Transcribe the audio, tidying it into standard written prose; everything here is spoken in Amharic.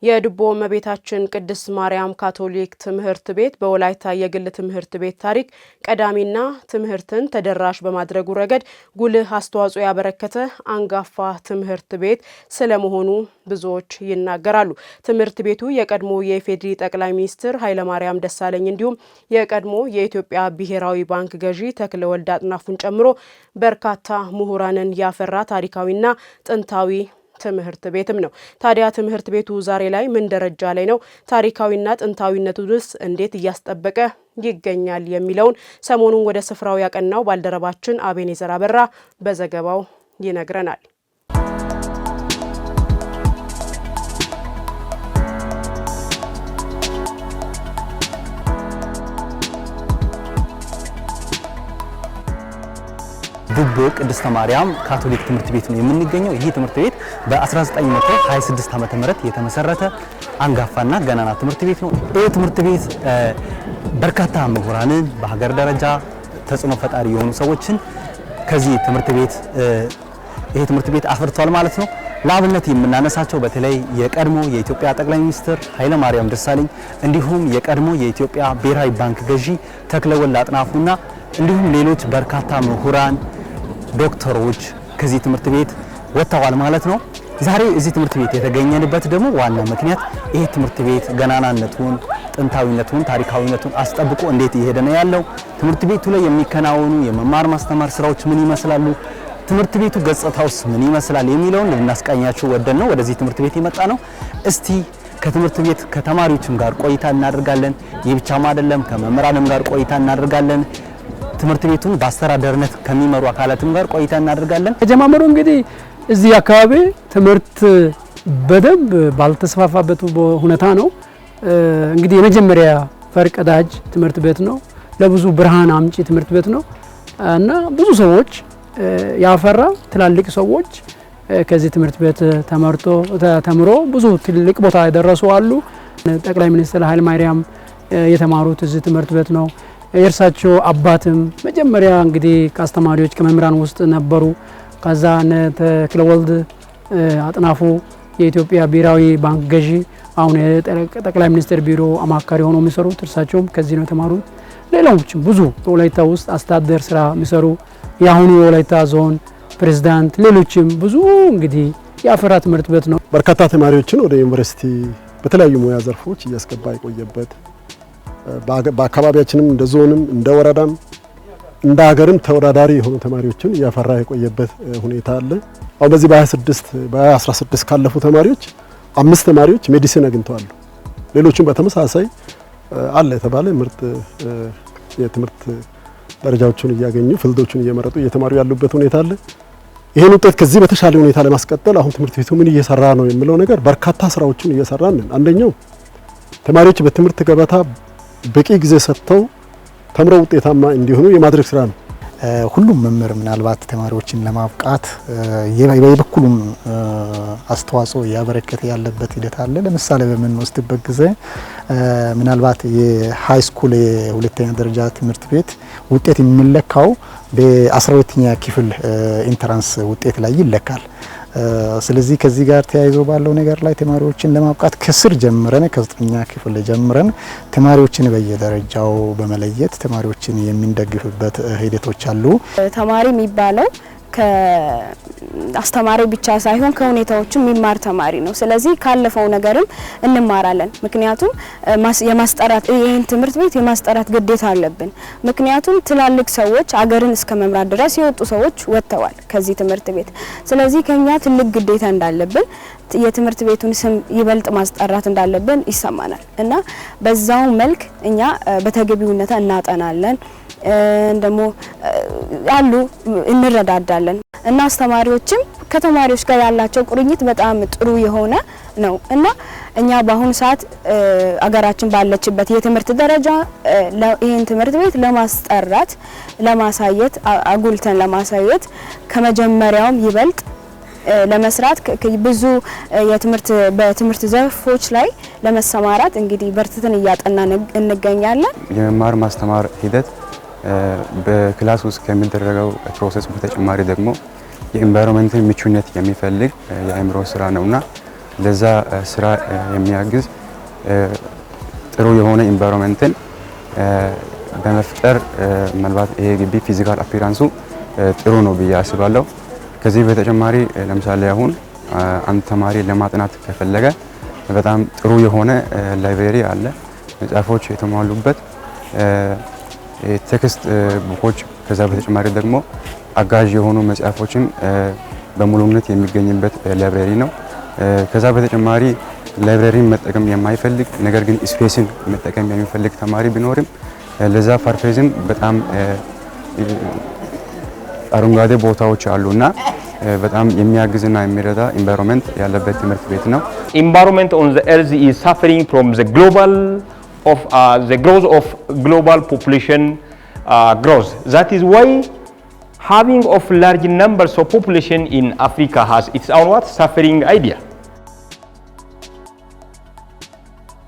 የድቦ እመቤታችን ቅድስት ማርያም ካቶሊክ ትምህርት ቤት በወላይታ የግል ትምህርት ቤት ታሪክ ቀዳሚና ትምህርትን ተደራሽ በማድረጉ ረገድ ጉልህ አስተዋጽኦ ያበረከተ አንጋፋ ትምህርት ቤት ስለመሆኑ ብዙዎች ይናገራሉ። ትምህርት ቤቱ የቀድሞ የኢፌዴሪ ጠቅላይ ሚኒስትር ኃይለማርያም ደሳለኝ እንዲሁም የቀድሞ የኢትዮጵያ ብሔራዊ ባንክ ገዢ ተክለወልድ አጥናፉን ጨምሮ በርካታ ምሁራንን ያፈራ ታሪካዊና ጥንታዊ ትምህርት ቤትም ነው። ታዲያ ትምህርት ቤቱ ዛሬ ላይ ምን ደረጃ ላይ ነው? ታሪካዊና ጥንታዊነቱንስ እንዴት እያስጠበቀ ይገኛል? የሚለውን ሰሞኑን ወደ ስፍራው ያቀናው ባልደረባችን አቤኔዘር አበራ በዘገባው ይነግረናል። ድቦ ቅድስት ማርያም ካቶሊክ ትምህርት ቤት ነው የምንገኘው። ይህ ትምህርት ቤት በ1926 ዓመተ ምህረት የተመሰረተ አንጋፋና ገናና ትምህርት ቤት ነው። ይህ ትምህርት ቤት በርካታ ምሁራንን በሀገር ደረጃ ተጽዕኖ ፈጣሪ የሆኑ ሰዎችን ከዚህ ትምህርት ቤት አፍርቷል ማለት ነው። ለአብነት የምናነሳቸው በተለይ የቀድሞ የኢትዮጵያ ጠቅላይ ሚኒስትር ኃይለማርያም ደሳለኝ እንዲሁም የቀድሞ የኢትዮጵያ ብሔራዊ ባንክ ገዢ ተክለወልድ አጥናፉና እንዲሁም ሌሎች በርካታ ምሁራን ዶክተሮች ከዚህ ትምህርት ቤት ወጥተዋል ማለት ነው። ዛሬ እዚህ ትምህርት ቤት የተገኘንበት ደግሞ ዋና ምክንያት ይሄ ትምህርት ቤት ገናናነቱን፣ ጥንታዊነቱን፣ ታሪካዊነቱን አስጠብቆ እንዴት እየሄደ ነው ያለው፣ ትምህርት ቤቱ ላይ የሚከናወኑ የመማር ማስተማር ስራዎች ምን ይመስላሉ፣ ትምህርት ቤቱ ገጽታውስ ምን ይመስላል የሚለውን ልናስቃኛችሁ ወደን ነው ወደዚህ ትምህርት ቤት የመጣ ነው። እስቲ ከትምህርት ቤት ከተማሪዎችም ጋር ቆይታ እናደርጋለን። የብቻም አይደለም ከመምህራንም ጋር ቆይታ እናደርጋለን። ትምህርት ቤቱን በአስተዳደርነት ከሚመሩ አካላትም ጋር ቆይታ እናደርጋለን። ተጀማመሩ እንግዲህ እዚህ አካባቢ ትምህርት በደንብ ባልተስፋፋበት ሁኔታ ነው። እንግዲህ የመጀመሪያ ፈርቀዳጅ ትምህርት ቤት ነው። ለብዙ ብርሃን አምጪ ትምህርት ቤት ነው እና ብዙ ሰዎች ያፈራ ትላልቅ ሰዎች ከዚህ ትምህርት ቤት ተምሮ ብዙ ትልቅ ቦታ የደረሱ አሉ። ጠቅላይ ሚኒስትር ኃይለማርያም የተማሩት እዚህ ትምህርት ቤት ነው። የእርሳቸው አባትም መጀመሪያ እንግዲህ ከአስተማሪዎች ከመምህራን ውስጥ ነበሩ። ከዛ ተክለወልድ አጥናፉ የኢትዮጵያ ብሔራዊ ባንክ ገዢ አሁን የጠቅላይ ሚኒስትር ቢሮ አማካሪ ሆነው የሚሰሩት እርሳቸውም ከዚህ ነው የተማሩት። ሌሎችም ብዙ በወላይታ ውስጥ አስተዳደር ስራ የሚሰሩ የአሁኑ የወላይታ ዞን ፕሬዝዳንት፣ ሌሎችም ብዙ እንግዲህ ያፈራ ትምህርት ቤት ነው። በርካታ ተማሪዎችን ወደ ዩኒቨርሲቲ በተለያዩ ሙያ ዘርፎች እያስገባ የቆየበት በአካባቢያችንም እንደ ዞንም እንደ ወረዳም እንደ ሀገርም ተወዳዳሪ የሆኑ ተማሪዎችን እያፈራ የቆየበት ሁኔታ አለ። አሁን በዚህ በ2016 ካለፉ ተማሪዎች 5 ተማሪዎች ሜዲሲን አግኝተዋል። ሌሎችም በተመሳሳይ አለ የተባለ ምርጥ የትምህርት ደረጃዎችን እያገኙ ፊልዶችን እየመረጡ እየተማሩ ያሉበት ሁኔታ አለ። ይሄን ውጤት ከዚህ በተሻለ ሁኔታ ለማስቀጠል አሁን ትምህርት ቤቱ ምን እየሰራ ነው የሚለው ነገር በርካታ ስራዎችን እየሰራን ነን። አንደኛው ተማሪዎች በትምህርት ገበታ በቂ ጊዜ ሰጥተው ተምረው ውጤታማ እንዲሆኑ የማድረግ ስራ ነው። ሁሉም መምህር ምናልባት ተማሪዎችን ለማብቃት የበኩሉን አስተዋጽኦ ያበረከተ ያለበት ሂደት አለ። ለምሳሌ በምንወስድበት ጊዜ ምናልባት የሃይ ስኩል የሁለተኛ ደረጃ ትምህርት ቤት ውጤት የሚለካው በ12ኛ ክፍል ኢንትራንስ ውጤት ላይ ይለካል። ስለዚህ ከዚህ ጋር ተያይዞ ባለው ነገር ላይ ተማሪዎችን ለማብቃት ከስር ጀምረን ከ9ኛ ክፍል ጀምረን ተማሪዎችን በየደረጃው በመለየት ተማሪዎችን የሚንደግፍበት ሂደቶች አሉ። ተማሪ የሚባለው ከአስተማሪ ብቻ ሳይሆን ከሁኔታዎችም የሚማር ተማሪ ነው። ስለዚህ ካለፈው ነገርም እንማራለን። ምክንያቱም ይህን ትምህርት ቤት የማስጠራት ግዴታ አለብን። ምክንያቱም ትላልቅ ሰዎች አገርን እስከ መምራት ድረስ የወጡ ሰዎች ወጥተዋል ከዚህ ትምህርት ቤት። ስለዚህ ከኛ ትልቅ ግዴታ እንዳለብን የትምህርት ቤቱን ስም ይበልጥ ማስጠራት እንዳለብን ይሰማናል እና በዛው መልክ እኛ በተገቢው ሁኔታ እናጠናለን። እንደሞ አሉ እንረዳዳለን እና አስተማሪዎችም ከተማሪዎች ጋር ያላቸው ቁርኝት በጣም ጥሩ የሆነ ነው እና እኛ በአሁኑ ሰዓት አገራችን ባለችበት የትምህርት ደረጃ ይህን ትምህርት ቤት ለማስጠራት ለማሳየት አጉልተን ለማሳየት ከመጀመሪያውም ይበልጥ ለመስራት ብዙ በትምህርት ዘርፎች ላይ ለመሰማራት እንግዲህ በርትተን እያጠናን እንገኛለን። የመማር ማስተማር ሂደት በክላስ ውስጥ ከሚደረገው ፕሮሰስ በተጨማሪ ደግሞ የኢንቫይሮንመንት ምቹነት የሚፈልግ የአእምሮ ስራ ነውና ለዛ ስራ የሚያግዝ ጥሩ የሆነ ኢንቫይሮንመንትን በመፍጠር ምናልባት ይሄ ግቢ ፊዚካል አፒራንሱ ጥሩ ነው ብዬ አስባለሁ። ከዚህ በተጨማሪ ለምሳሌ አሁን አንድ ተማሪ ለማጥናት ከፈለገ በጣም ጥሩ የሆነ ላይብረሪ አለ፣ መጽሐፎች የተሟሉበት ቴክስት ቡኮች፣ ከዛ በተጨማሪ ደግሞ አጋዥ የሆኑ መጽሐፎችን በሙሉነት የሚገኝበት ላይብረሪ ነው። ከዛ በተጨማሪ ላይብረሪን መጠቀም የማይፈልግ ነገር ግን ስፔስን መጠቀም የሚፈልግ ተማሪ ቢኖርም ለዛ ፐርፔዝም በጣም አረንጓዴ ቦታዎች አሉና በጣም የሚያግዝና የሚረዳ ኢንቫይሮንመንት ያለበት ትምህርት ቤት ነው። Environment on the earth is suffering from the growth of global population growth. That is why having of large numbers of population in Africa has its own suffering idea.